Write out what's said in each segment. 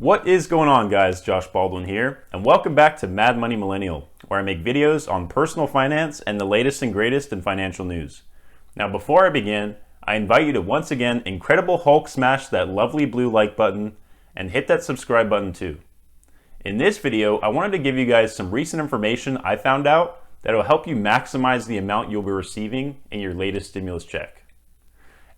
What is going on, guys? Josh Baldwin here, and welcome back to Mad Money Millennial, where I make videos on personal finance and the latest and greatest in financial news. Now, before I begin, I invite you to once again Incredible Hulk smash that lovely blue like button and hit that subscribe button too. In this video, I wanted to give you guys some recent information I found out that will help you maximize the amount you'll be receiving in your latest stimulus check.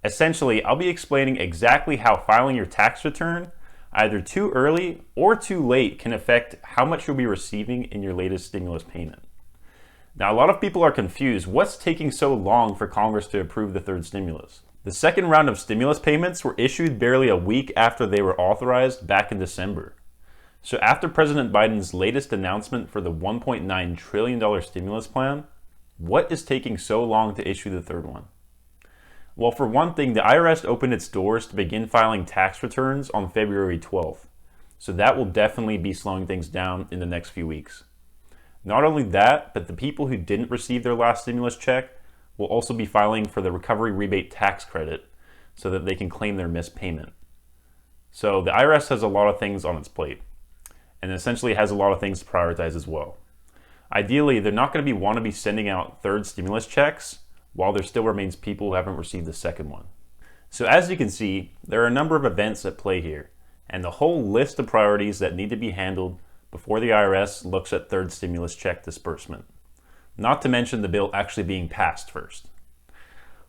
Essentially, I'll be explaining exactly how filing your tax return either too early or too late can affect how much you'll be receiving in your latest stimulus payment. Now, a lot of people are confused. What's taking so long for Congress to approve the third stimulus? The second round of stimulus payments were issued barely a week after they were authorized back in December. So after President Biden's latest announcement for the $1.9 trillion stimulus plan, what is taking so long to issue the third one? Well, for one thing, the IRS opened its doors to begin filing tax returns on February 12th. So that will definitely be slowing things down in the next few weeks. Not only that, but the people who didn't receive their last stimulus check will also be filing for the recovery rebate tax credit so that they can claim their missed payment. So the IRS has a lot of things on its plate and essentially has a lot of things to prioritize as well. Ideally, they're not going to want to be sending out third stimulus checks while there still remains people who haven't received the second one. So as you can see, there are a number of events at play here, and the whole list of priorities that need to be handled before the IRS looks at third stimulus check disbursement. Not to mention the bill actually being passed first.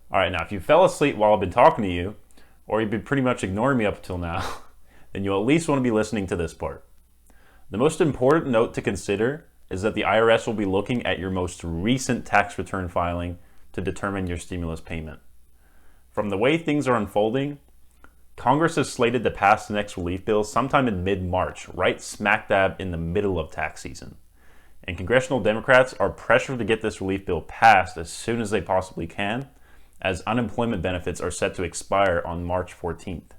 All right, now if you fell asleep while I've been talking to you, or you've been pretty much ignoring me up until now, then you'll at least want to be listening to this part. The most important note to consider is that the IRS will be looking at your most recent tax return filing to determine your stimulus payment. From the way things are unfolding, Congress is slated to pass the next relief bill sometime in mid-March, right smack dab in the middle of tax season. And congressional Democrats are pressured to get this relief bill passed as soon as they possibly can, as unemployment benefits are set to expire on March 14th.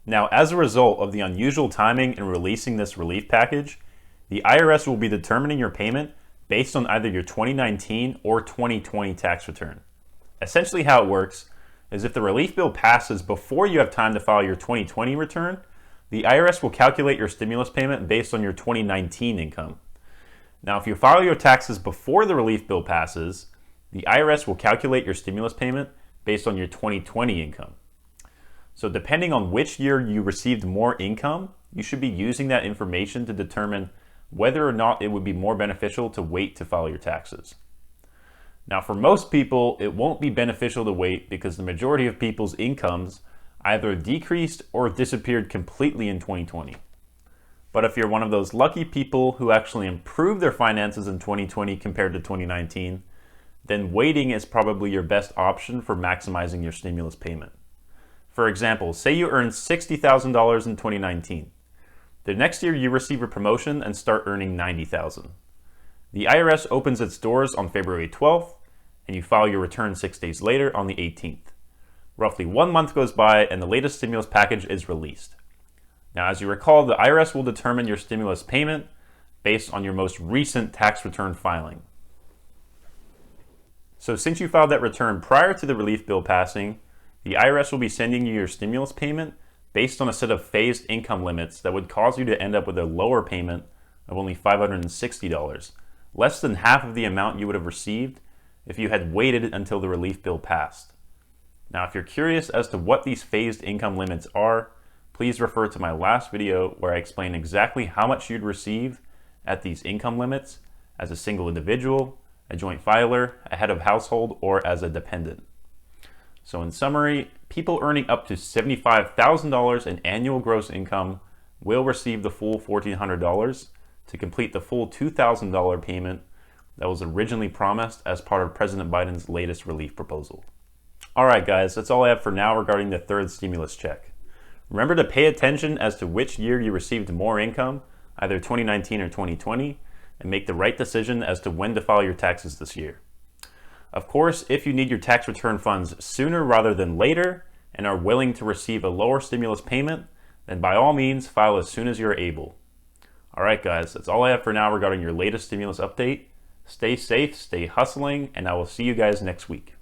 Now, as a result of the unusual timing in releasing this relief package, the IRS will be determining your payment based on either your 2019 or 2020 tax return. Essentially how it works is if the relief bill passes before you have time to file your 2020 return, the IRS will calculate your stimulus payment based on your 2019 income. Now, if you file your taxes before the relief bill passes, the IRS will calculate your stimulus payment based on your 2020 income. So depending on which year you received more income, you should be using that information to determine whether or not it would be more beneficial to wait to file your taxes. Now, for most people, it won't be beneficial to wait because the majority of people's incomes either decreased or disappeared completely in 2020. But if you're one of those lucky people who actually improved their finances in 2020 compared to 2019, then waiting is probably your best option for maximizing your stimulus payment. For example, say you earned $60,000 in 2019. The next year you receive a promotion and start earning $90,000. The IRS opens its doors on February 12th, and you file your return 6 days later on the 18th. Roughly 1 month goes by and the latest stimulus package is released. Now, as you recall, the IRS will determine your stimulus payment based on your most recent tax return filing. So since you filed that return prior to the relief bill passing, the IRS will be sending you your stimulus payment based on a set of phased income limits that would cause you to end up with a lower payment of only $560, less than half of the amount you would have received if you had waited until the relief bill passed. Now, if you're curious as to what these phased income limits are, please refer to my last video where I explain exactly how much you'd receive at these income limits as a single individual, a joint filer, a head of household, or as a dependent. So in summary, people earning up to $75,000 in annual gross income will receive the full $1,400 to complete the full $2,000 payment that was originally promised as part of President Biden's latest relief proposal. All right, guys, that's all I have for now regarding the third stimulus check. Remember to pay attention as to which year you received more income, either 2019 or 2020, and make the right decision as to when to file your taxes this year. Of course, if you need your tax return funds sooner rather than later and are willing to receive a lower stimulus payment, then by all means, file as soon as you're able. All right, guys, that's all I have for now regarding your latest stimulus update. Stay safe, stay hustling, and I will see you guys next week.